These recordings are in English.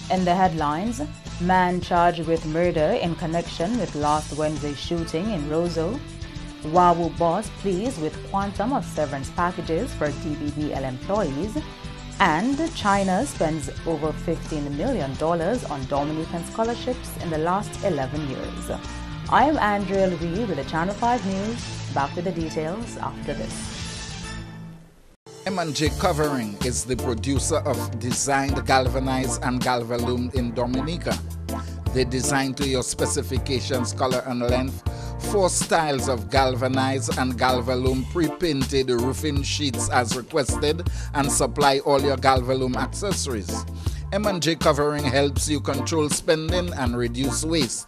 In the headlines, man charged with murder in connection with last Wednesday's shooting in Roseau. Wawu boss pleased with quantum of severance packages for DBBL employees. And China spends over $15 million on Dominican scholarships in the last 11 years. I am Andrea Louis with the Channel 5 News. Back with the details after this. M&J Covering is the producer of designed galvanized and galvalume in Dominica. They design to your specifications, color and length, 4 styles of galvanized and galvalume pre-painted roofing sheets as requested, and supply all your galvalume accessories. M&J Covering helps you control spending and reduce waste.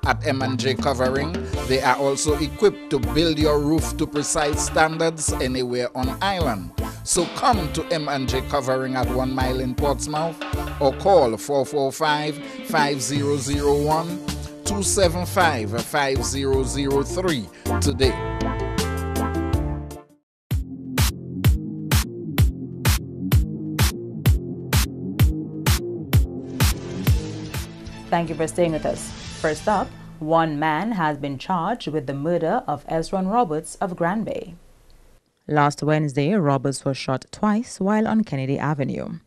At M&J Covering, they are also equipped to build your roof to precise standards anywhere on island. So come to M&J Covering at 1 Mile in Portsmouth or call 445-5001 275-5003 today. Thank you for staying with us. First up, one man has been charged with the murder of Ezron Roberts of Grand Bay. Last Wednesday, Roberts was shot twice while on Kennedy Avenue.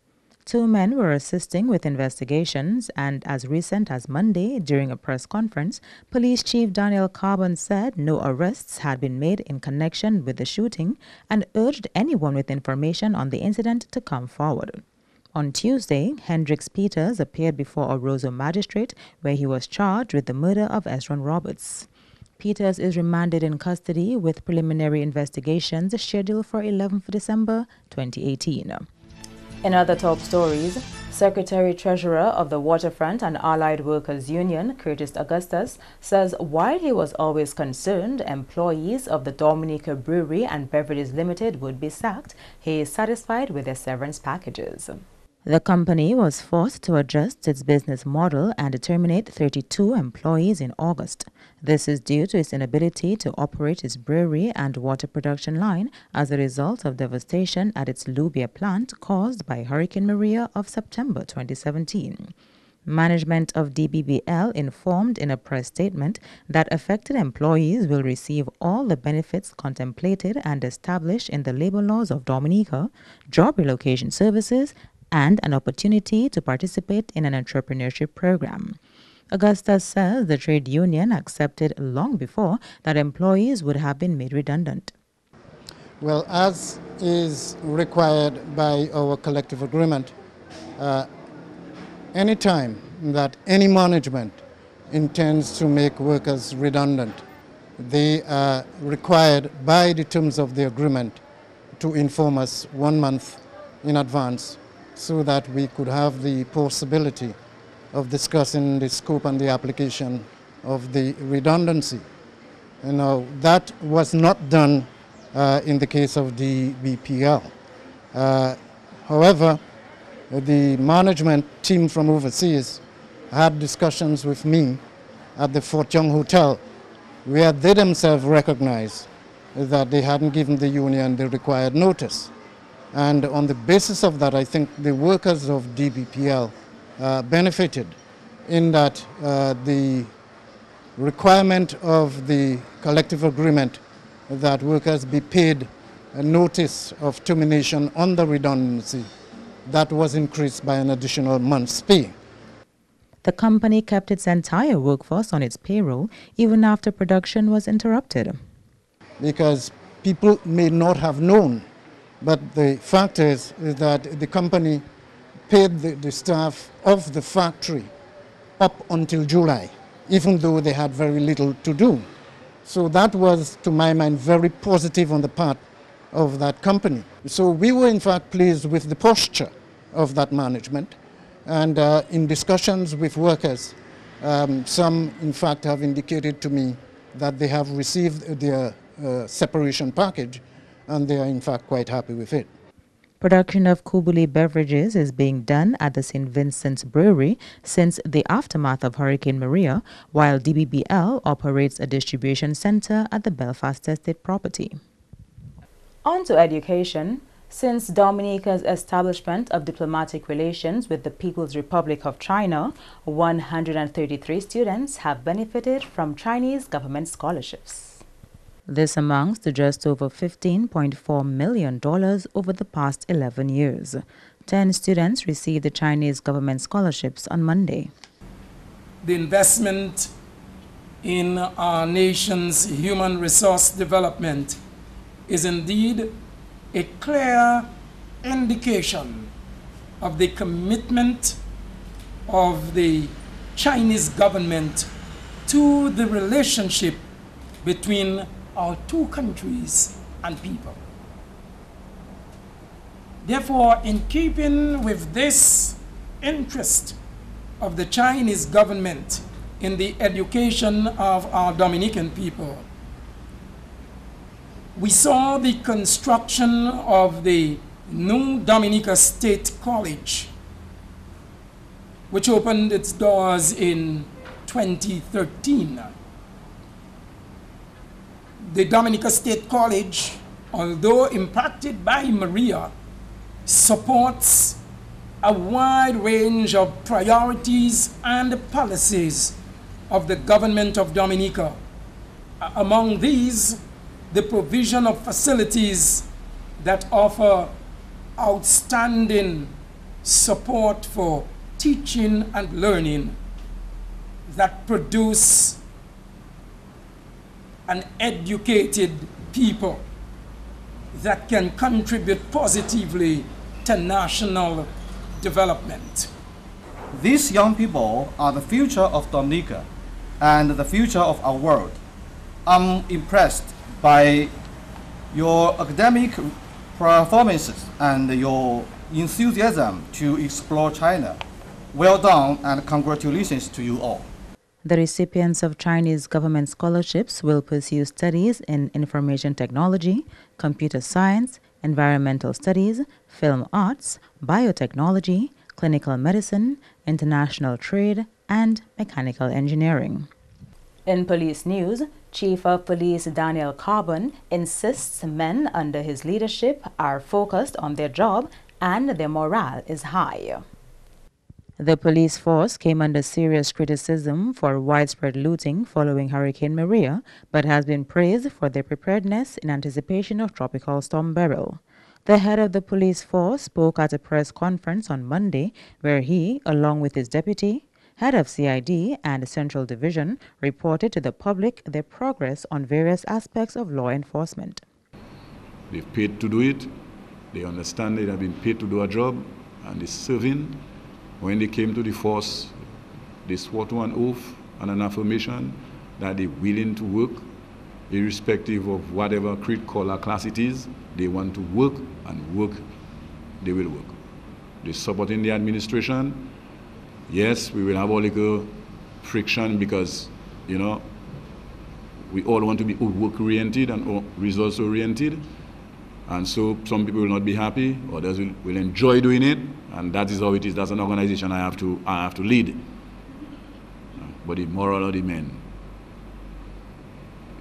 2 men were assisting with investigations, and as recent as Monday, during a press conference, Police Chief Daniel Carbon said no arrests had been made in connection with the shooting and urged anyone with information on the incident to come forward. On Tuesday, Hendricks Peters appeared before a Roseau magistrate where he was charged with the murder of Ezron Roberts. Peters is remanded in custody with preliminary investigations scheduled for 11th December 2018. In other top stories, Secretary-Treasurer of the Waterfront and Allied Workers Union, Curtis Augustus, says while he was always concerned employees of the Dominica Brewery and Beverages Limited would be sacked, he is satisfied with their severance packages. The company was forced to adjust its business model and terminate 32 employees in August. This is due to its inability to operate its brewery and water production line as a result of devastation at its Lubia plant caused by Hurricane Maria of September 2017. Management of DBBL informed in a press statement that affected employees will receive all the benefits contemplated and established in the labor laws of Dominica, job relocation services, and an opportunity to participate in an entrepreneurship program. Augustus says the trade union accepted long before that employees would have been made redundant. Well, as is required by our collective agreement, any time that any management intends to make workers redundant, they are required by the terms of the agreement to inform us 1 month in advance, so that we could have the possibility of discussing the scope and the application of the redundancy. That was not done in the case of the BPL. However, the management team from overseas had discussions with me at the Fort Young Hotel, where they themselves recognized that they hadn't given the union the required notice. And on the basis of that, I think the workers of DBPL benefited in that the requirement of the collective agreement that workers be paid a notice of termination on the redundancy, that was increased by an additional month's pay. The company kept its entire workforce on its payroll even after production was interrupted. Because people may not have known, but the fact is that the company paid the staff of the factory up until July, even though they had very little to do. So that was, to my mind, very positive on the part of that company. So we were in fact pleased with the posture of that management, and in discussions with workers, some in fact have indicated to me that they have received their separation package, and they are in fact quite happy with it. Production of Kubuli beverages is being done at the St. Vincent's Brewery since the aftermath of Hurricane Maria, while DBBL operates a distribution center at the Belfast Estate property. On to education. Since Dominica's establishment of diplomatic relations with the People's Republic of China, 133 students have benefited from Chinese government scholarships. This amounts to just over $15.4 million over the past 11 years. 10 students received the Chinese government scholarships on Monday. The investment in our nation's human resource development is indeed a clear indication of the commitment of the Chinese government to the relationship between our two countries and people. Therefore, in keeping with this interest of the Chinese government in the education of our Dominican people, we saw the construction of the new Dominica State College, which opened its doors in 2013. The Dominica State College, although impacted by Maria, supports a wide range of priorities and policies of the government of Dominica. Among these, the provision of facilities that offer outstanding support for teaching and learning, that produce an educated people that can contribute positively to national development. These young people are the future of Dominica and the future of our world. I'm impressed by your academic performances and your enthusiasm to explore China. Well done and congratulations to you all. The recipients of Chinese government scholarships will pursue studies in information technology, computer science, environmental studies, film arts, biotechnology, clinical medicine, international trade, and mechanical engineering. In police news, Chief of Police Daniel Carbon insists men under his leadership are focused on their job and their morale is high. The police force came under serious criticism for widespread looting following Hurricane Maria, but has been praised for their preparedness in anticipation of Tropical Storm Beryl. The head of the police force spoke at a press conference on Monday where he, along with his deputy, head of CID and Central Division, reported to the public their progress on various aspects of law enforcement. They've paid to do it. They understand they have been paid to do a job, and they're serving. When they came to the force, they swore to an oath and an affirmation that they're willing to work, irrespective of whatever creed, color, class it is. They want to work, and work, they will work. They're supporting the administration. Yes, we will have a little friction because, you know, we all want to be work-oriented and results-oriented. And so some people will not be happy, others will enjoy doing it, and that is how it is. That's an organization I have to lead. But the moral of the men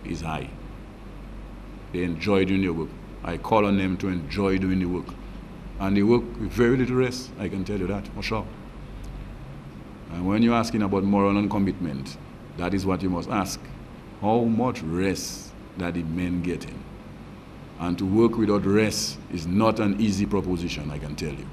is high. They enjoy doing their work. I call on them to enjoy doing the work. And they work with very little rest, I can tell you that, for sure. And when you're asking about moral and commitment, that is what you must ask. How much rest that the men getting? And to work without rest is not an easy proposition, I can tell you.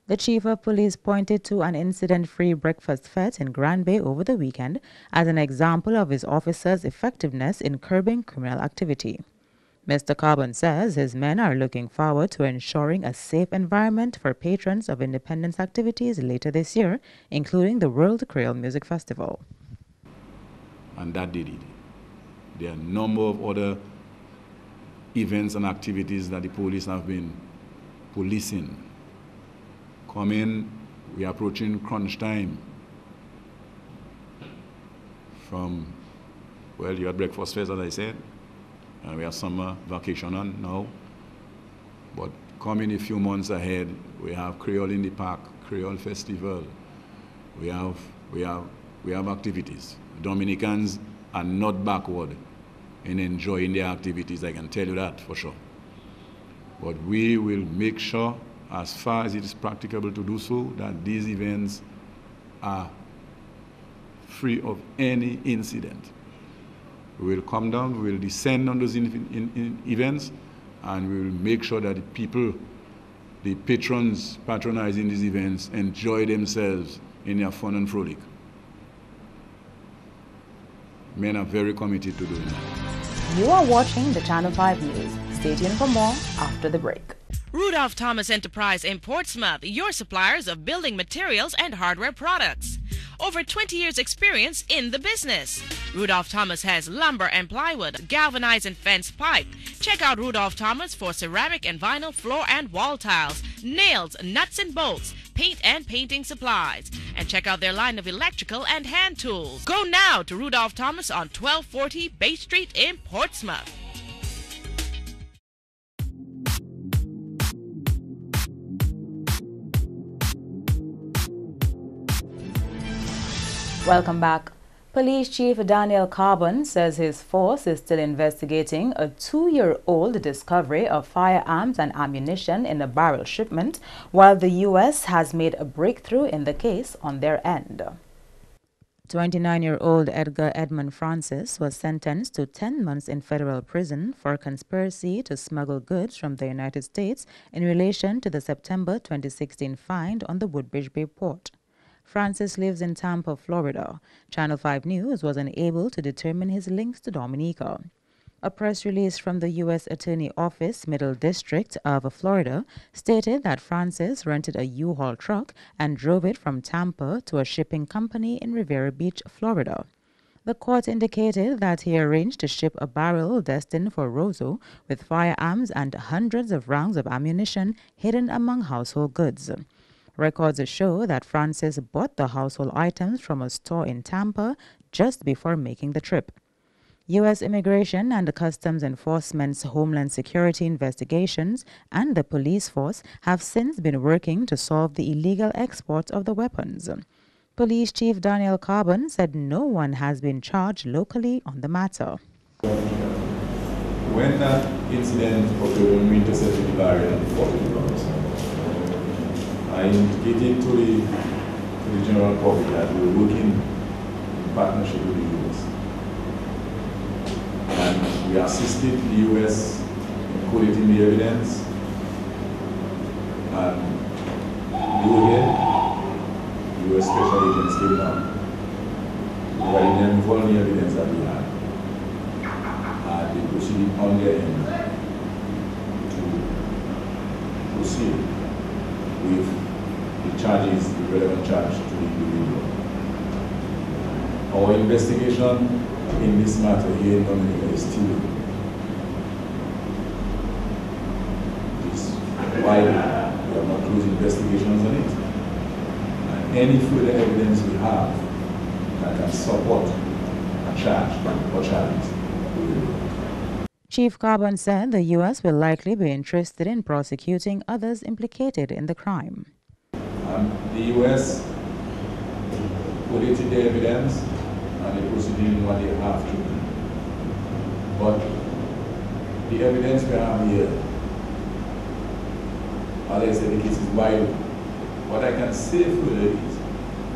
The chief of police pointed to an incident-free breakfast fete in Grand Bay over the weekend as an example of his officers' effectiveness in curbing criminal activity. Mr. Carbon says his men are looking forward to ensuring a safe environment for patrons of independence activities later this year, including the World Creole Music Festival. And that did it. There are a number of other events and activities that the police have been policing. Come in, we are approaching crunch time. You had breakfast fest, as I said, and we have summer vacation on now. But coming a few months ahead, we have Creole in the Park, Creole Festival. We have activities. Dominicans are not backward in enjoying their activities, I can tell you that for sure. But we will make sure, as far as it is practicable to do so, that these events are free of any incident. We will come down, we will descend on those events, and we will make sure that the people, the patrons patronizing these events, enjoy themselves in their fun and frolic. Men are very committed to doing that. You are watching the Channel 5 News. Stay tuned for more after the break. Rudolph Thomas Enterprise in Portsmouth, your suppliers of building materials and hardware products. Over 20 years experience in the business. Rudolph Thomas has lumber and plywood, galvanized and fenced pipe. Check out Rudolph Thomas for ceramic and vinyl floor and wall tiles, nails, nuts and bolts, paint and painting supplies. And check out their line of electrical and hand tools. Go now to Rudolph Thomas on 1240 Bay Street in Portsmouth. Welcome back. Police Chief Daniel Carbon says his force is still investigating a 2-year-old discovery of firearms and ammunition in a barrel shipment, while the U.S. has made a breakthrough in the case on their end. 29-year-old Edgar Edmund Francis was sentenced to 10 months in federal prison for conspiracy to smuggle goods from the United States in relation to the September 2016 find on the Woodbridge Bay port. Francis lives in Tampa, Florida. Channel 5 News was unable to determine his links to Dominica. A press release from the U.S. Attorney Office, Middle District of Florida, stated that Francis rented a U-Haul truck and drove it from Tampa to a shipping company in Riviera Beach, Florida. The court indicated that he arranged to ship a barrel destined for Roseau with firearms and hundreds of rounds of ammunition hidden among household goods. Records show that Francis bought the household items from a store in Tampa just before making the trip. U.S. Immigration and Customs Enforcement's Homeland Security investigations and the police force have since been working to solve the illegal export of the weapons. Police Chief Daniel Carbon said no one has been charged locally on the matter. When that incident occurred, when we intercepted the barrel and fought it, I indicated to the general public that we were working in partnership with the U.S. And we assisted the U.S. in collating the evidence. And the U.S. special agents came down, providing them with all the evidence that we had. And they proceeded on their end to proceed with the charges, the relevant charge to the individual. Our investigation in this matter here in Dominica is still why we have not closed investigations on it. And any further evidence we have that can support a charge or charges, we will do. Chief Carbon said the U.S. will likely be interested in prosecuting others implicated in the crime. The U.S. collated the evidence and they proceeded in what they have to. But the evidence we have here, as I said, the case is wide open. What I can say further is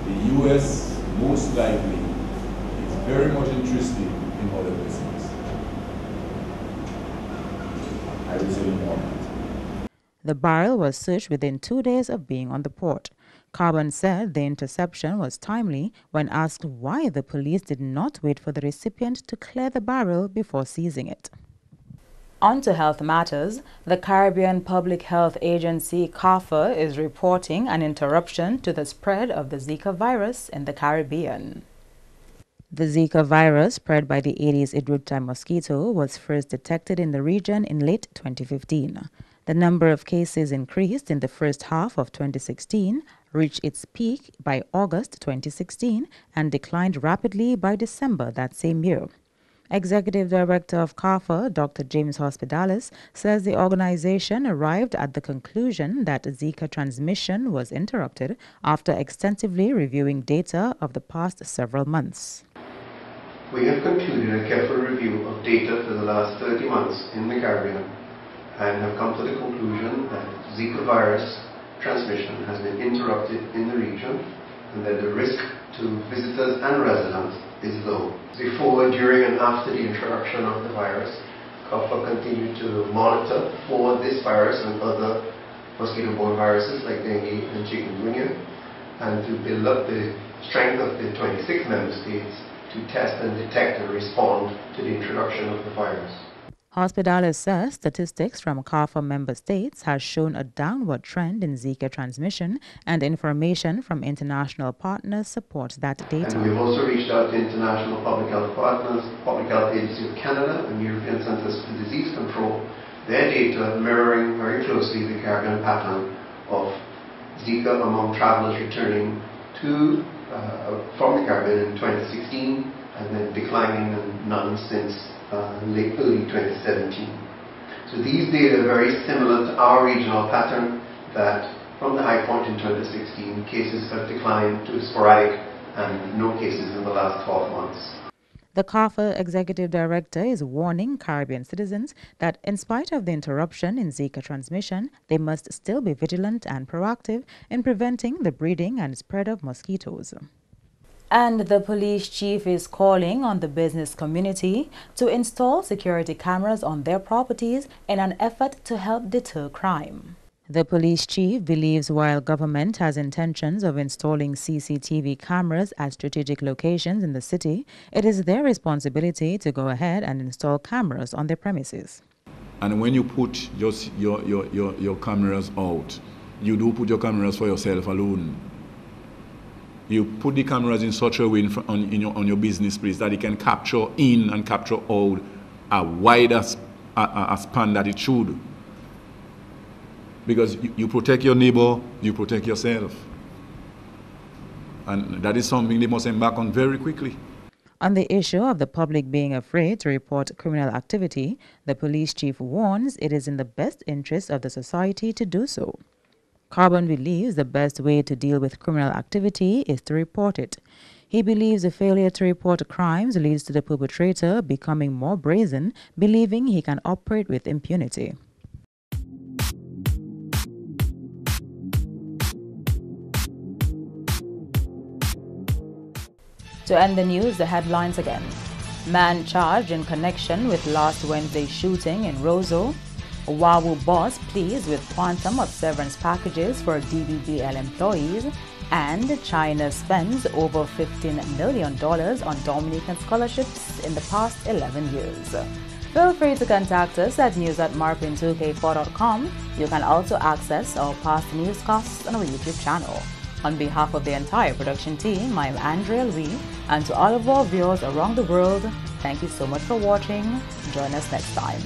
the U.S. most likely is very much interested in other persons. I will say more on that. The barrel was searched within 2 days of being on the port. Carbon said the interception was timely when asked why the police did not wait for the recipient to clear the barrel before seizing it. On to health matters. The Caribbean Public Health Agency, CARPHA, is reporting an interruption to the spread of the Zika virus in the Caribbean. The Zika virus, spread by the Aedes aegypti mosquito, was first detected in the region in late 2015. The number of cases increased in the first half of 2016, reached its peak by August 2016, and declined rapidly by December that same year. Executive Director of CARPHA, Dr. James Hospitalis, says the organization arrived at the conclusion that Zika transmission was interrupted after extensively reviewing data of the past several months. We have concluded a careful review of data for the last 30 months in the Caribbean and have come to the conclusion that Zika virus transmission has been interrupted in the region and that the risk to visitors and residents is low. Before, during and after the introduction of the virus, COFA continued to monitor for this virus and other mosquito-borne viruses like dengue and chikungunya, and to build up the strength of the 26 member states to test and detect and respond to the introduction of the virus. Hospitales says statistics from CARFA member states has shown a downward trend in Zika transmission, and information from international partners supports that data. And we've also reached out to international public health partners, Public Health Agency of Canada and European Centers for Disease Control, their data mirroring very closely the Caribbean pattern of Zika among travelers returning from the Caribbean in 2016 and then declining and none since early 2017. So these data are very similar to our regional pattern, that from the high point in 2016, cases have declined to sporadic and no cases in the last 12 months. The CARFA executive director is warning Caribbean citizens that in spite of the interruption in Zika transmission, they must still be vigilant and proactive in preventing the breeding and spread of mosquitoes. And the police chief is calling on the business community to install security cameras on their properties in an effort to help deter crime. The police chief believes while government has intentions of installing CCTV cameras at strategic locations in the city, it is their responsibility to go ahead and install cameras on their premises. And when you put your cameras out, you do put your cameras for yourself alone. You put the cameras in such a way on your business place that it can capture in and capture out a wider span that it should. Because you protect your neighbor, you protect yourself. And that is something they must embark on very quickly. On the issue of the public being afraid to report criminal activity, the police chief warns it is in the best interest of the society to do so. Carbon believes the best way to deal with criminal activity is to report it. He believes the failure to report crimes leads to the perpetrator becoming more brazen, believing he can operate with impunity. To end the news, the headlines again. Man charged in connection with last Wednesday's shooting in Roseau. Wawu boss pleased with quantum of severance packages for DBBL employees, and China spends over $15 million on Dominican scholarships in the past 11 years. Feel free to contact us at news@marpin2k4.com. You can also access our past newscasts on our YouTube channel. On behalf of the entire production team, I'm Andrea Lee, and to all of our viewers around the world, thank you so much for watching. Join us next time.